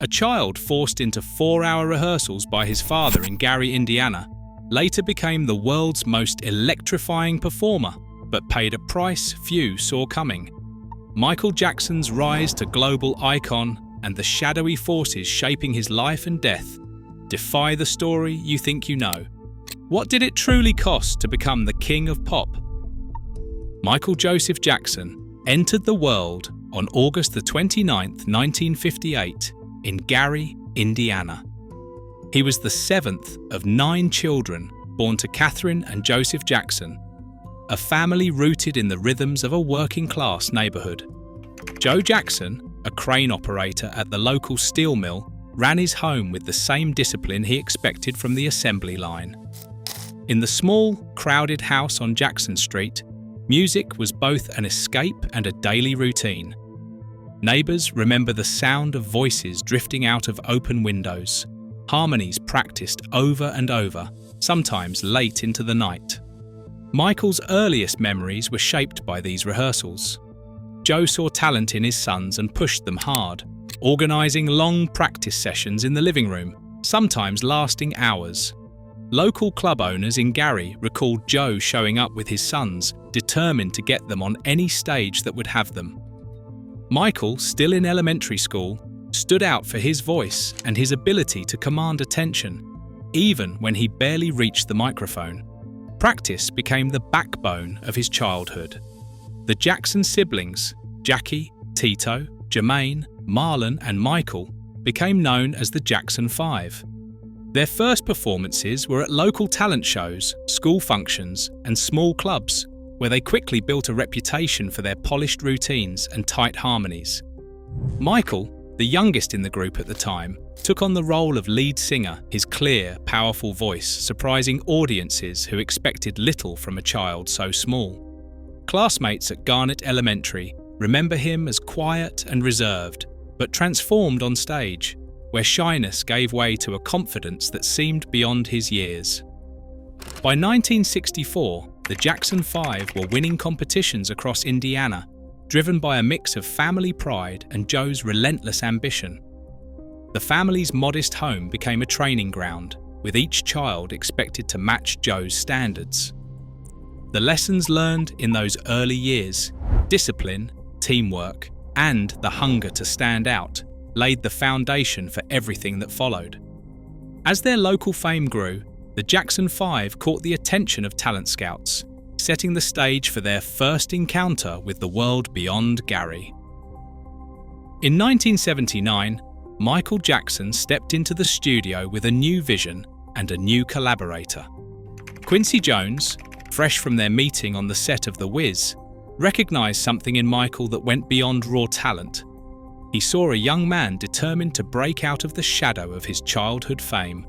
A child forced into 4-hour rehearsals by his father in Gary, Indiana, later became the world's most electrifying performer, but paid a price few saw coming. Michael Jackson's rise to global icon and the shadowy forces shaping his life and death defy the story you think you know. What did it truly cost to become the king of pop? Michael Joseph Jackson entered the world on August 29, 1958, in Gary, Indiana. He was the 7th of 9 children born to Catherine and Joseph Jackson, a family rooted in the rhythms of a working-class neighborhood. Joe Jackson, a crane operator at the local steel mill, ran his home with the same discipline he expected from the assembly line. In the small, crowded house on Jackson Street, music was both an escape and a daily routine. Neighbors remember the sound of voices drifting out of open windows, harmonies practiced over and over, sometimes late into the night. Michael's earliest memories were shaped by these rehearsals. Joe saw talent in his sons and pushed them hard, organizing long practice sessions in the living room, sometimes lasting hours. Local club owners in Gary recalled Joe showing up with his sons, determined to get them on any stage that would have them. Michael, still in elementary school, stood out for his voice and his ability to command attention, even when he barely reached the microphone. Practice became the backbone of his childhood. The Jackson siblings, Jackie, Tito, Jermaine, Marlon, and Michael, became known as the Jackson 5. Their first performances were at local talent shows, school functions, and small clubs, where they quickly built a reputation for their polished routines and tight harmonies. Michael, the youngest in the group at the time, took on the role of lead singer, his clear, powerful voice surprising audiences who expected little from a child so small. Classmates at Garnet Elementary remember him as quiet and reserved, but transformed on stage, where shyness gave way to a confidence that seemed beyond his years. By 1964, the Jackson 5 were winning competitions across Indiana, driven by a mix of family pride and Joe's relentless ambition. The family's modest home became a training ground, with each child expected to match Joe's standards. The lessons learned in those early years, discipline, teamwork, and the hunger to stand out, laid the foundation for everything that followed. As their local fame grew, the Jackson 5 caught the attention of talent scouts, setting the stage for their first encounter with the world beyond Gary. In 1979, Michael Jackson stepped into the studio with a new vision and a new collaborator. Quincy Jones, fresh from their meeting on the set of The Wiz, recognized something in Michael that went beyond raw talent. He saw a young man determined to break out of the shadow of his childhood fame.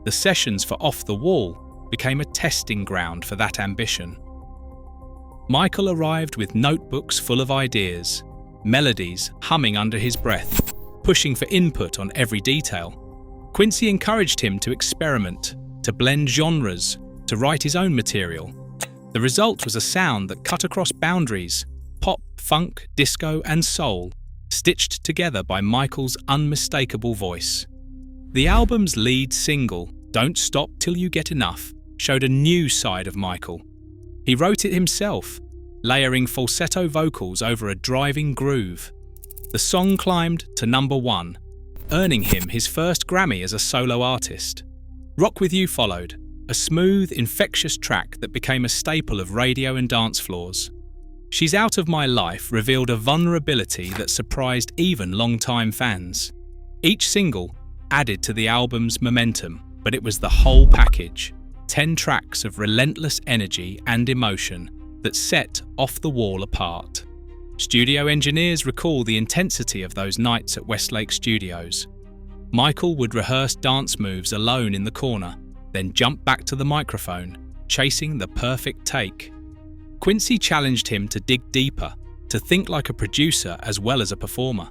The sessions for Off the Wall became a testing ground for that ambition. Michael arrived with notebooks full of ideas, melodies humming under his breath, pushing for input on every detail. Quincy encouraged him to experiment, to blend genres, to write his own material. The result was a sound that cut across boundaries: pop, funk, disco, and soul, stitched together by Michael's unmistakable voice. The album's lead single, Don't Stop Till You Get Enough, showed a new side of Michael. He wrote it himself, layering falsetto vocals over a driving groove. The song climbed to #1, earning him his first Grammy as a solo artist. Rock With You followed, a smooth, infectious track that became a staple of radio and dance floors. She's Out of My Life revealed a vulnerability that surprised even longtime fans. Each single added to the album's momentum, but it was the whole package, 10 tracks of relentless energy and emotion that set Off the Wall apart. Studio engineers recall the intensity of those nights at Westlake Studios. Michael would rehearse dance moves alone in the corner, then jump back to the microphone, chasing the perfect take. Quincy challenged him to dig deeper, to think like a producer as well as a performer.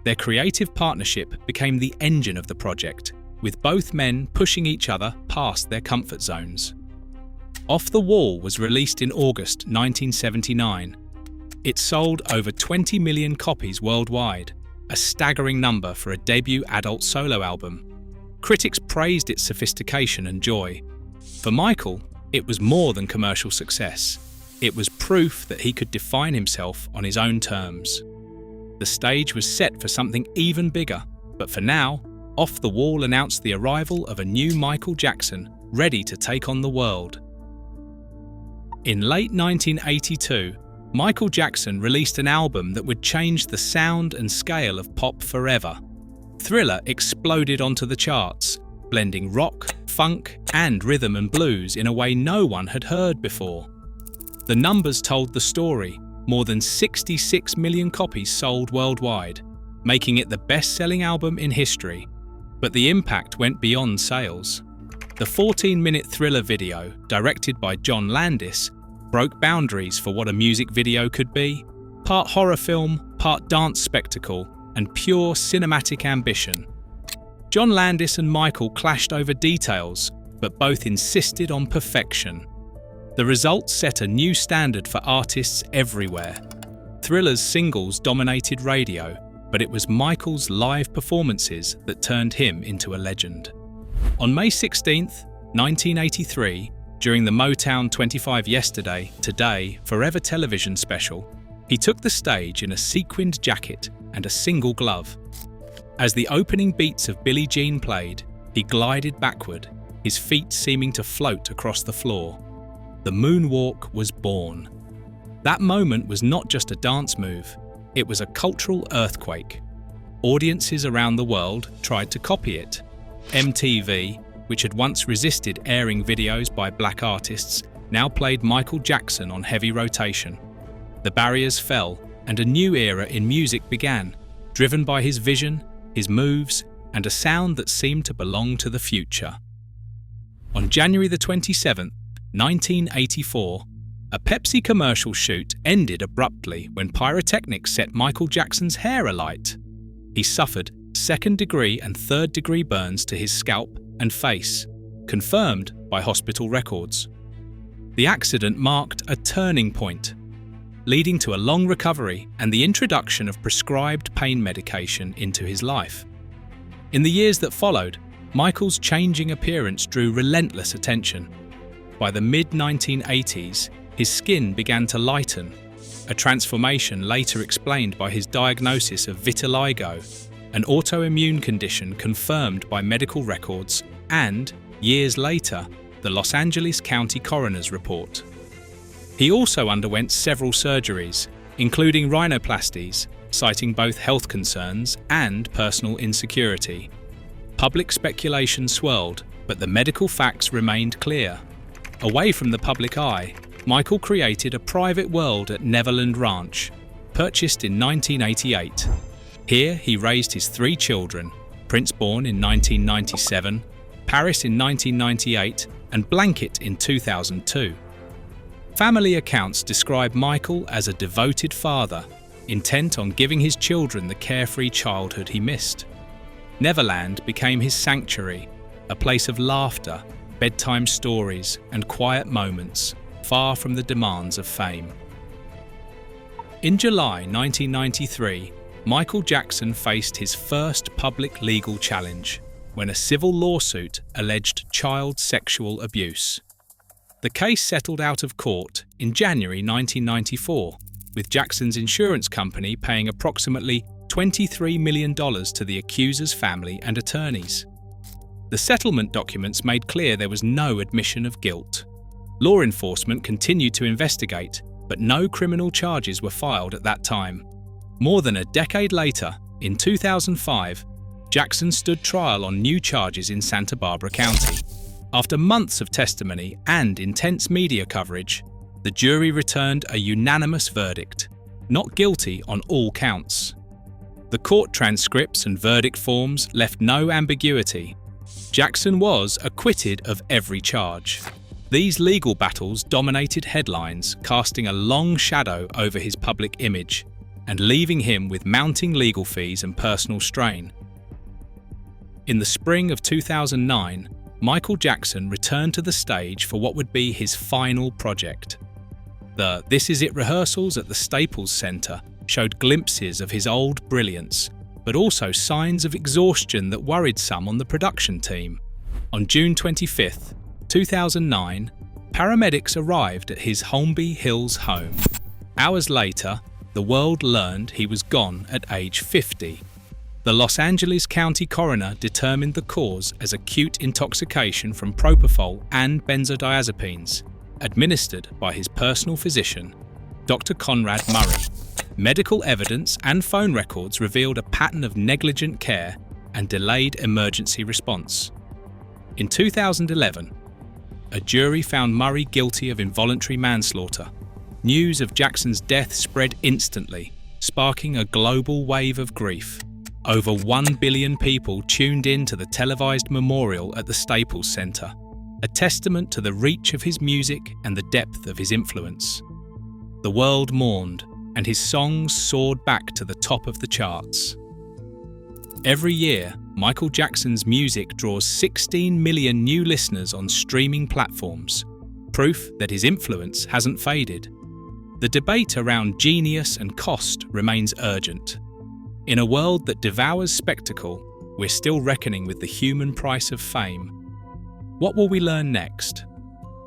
Their creative partnership became the engine of the project, with both men pushing each other past their comfort zones. Off the Wall was released in August 1979. It sold over 20 million copies worldwide, a staggering number for a debut adult solo album. Critics praised its sophistication and joy. For Michael, it was more than commercial success. It was proof that he could define himself on his own terms. The stage was set for something even bigger, but for now, Off the Wall announced the arrival of a new Michael Jackson, ready to take on the world. In late 1982, Michael Jackson released an album that would change the sound and scale of pop forever. Thriller exploded onto the charts, blending rock, funk, and rhythm and blues in a way no one had heard before. The numbers told the story. More than 66 million copies sold worldwide, making it the best-selling album in history. But the impact went beyond sales. The 14-minute Thriller video, directed by John Landis, broke boundaries for what a music video could be, part horror film, part dance spectacle, and pure cinematic ambition. John Landis and Michael clashed over details, but both insisted on perfection. The result set a new standard for artists everywhere. Thriller's singles dominated radio, but it was Michael's live performances that turned him into a legend. On May 16, 1983, during the Motown 25 Yesterday, Today, Forever television special, he took the stage in a sequined jacket and a single glove. As the opening beats of Billie Jean played, he glided backward, his feet seeming to float across the floor. The moonwalk was born. That moment was not just a dance move, it was a cultural earthquake. Audiences around the world tried to copy it. MTV, which had once resisted airing videos by black artists, now played Michael Jackson on heavy rotation. The barriers fell, and a new era in music began, driven by his vision, his moves, and a sound that seemed to belong to the future. On January the 27th, 1984, a Pepsi commercial shoot ended abruptly when pyrotechnics set Michael Jackson's hair alight. He suffered second-degree and third-degree burns to his scalp and face, confirmed by hospital records. The accident marked a turning point, leading to a long recovery and the introduction of prescribed pain medication into his life. In the years that followed, Michael's changing appearance drew relentless attention. By the mid-1980s, his skin began to lighten, a transformation later explained by his diagnosis of vitiligo, an autoimmune condition confirmed by medical records and, years later, the Los Angeles County Coroner's report. He also underwent several surgeries, including rhinoplasties, citing both health concerns and personal insecurity. Public speculation swirled, but the medical facts remained clear. Away from the public eye, Michael created a private world at Neverland Ranch, purchased in 1988. Here he raised his 3 children, Prince born in 1997, Paris in 1998, and Blanket in 2002. Family accounts describe Michael as a devoted father, intent on giving his children the carefree childhood he missed. Neverland became his sanctuary, a place of laughter, bedtime stories, and quiet moments, far from the demands of fame. In July 1993, Michael Jackson faced his first public legal challenge when a civil lawsuit alleged child sexual abuse. The case settled out of court in January 1994, with Jackson's insurance company paying approximately $23 million to the accuser's family and attorneys. The settlement documents made clear there was no admission of guilt. Law enforcement continued to investigate, but no criminal charges were filed at that time. More than a decade later, in 2005, Jackson stood trial on new charges in Santa Barbara County. After months of testimony and intense media coverage, the jury returned a unanimous verdict, not guilty on all counts. The court transcripts and verdict forms left no ambiguity. Jackson was acquitted of every charge. These legal battles dominated headlines, casting a long shadow over his public image and leaving him with mounting legal fees and personal strain. In the spring of 2009, Michael Jackson returned to the stage for what would be his final project. The This Is It rehearsals at the Staples Center showed glimpses of his old brilliance, but also signs of exhaustion that worried some on the production team. On June 25, 2009, paramedics arrived at his Holmby Hills home. Hours later, the world learned he was gone at age 50. The Los Angeles County coroner determined the cause as acute intoxication from propofol and benzodiazepines, administered by his personal physician, Dr. Conrad Murray. Medical evidence and phone records revealed a pattern of negligent care and delayed emergency response. In 2011, a jury found Murray guilty of involuntary manslaughter. News of Jackson's death spread instantly, sparking a global wave of grief. Over 1 billion people tuned in to the televised memorial at the Staples Center, a testament to the reach of his music and the depth of his influence. The world mourned, and his songs soared back to the top of the charts. Every year, Michael Jackson's music draws 16 million new listeners on streaming platforms, proof that his influence hasn't faded. The debate around genius and cost remains urgent. In a world that devours spectacle, we're still reckoning with the human price of fame. What will we learn next?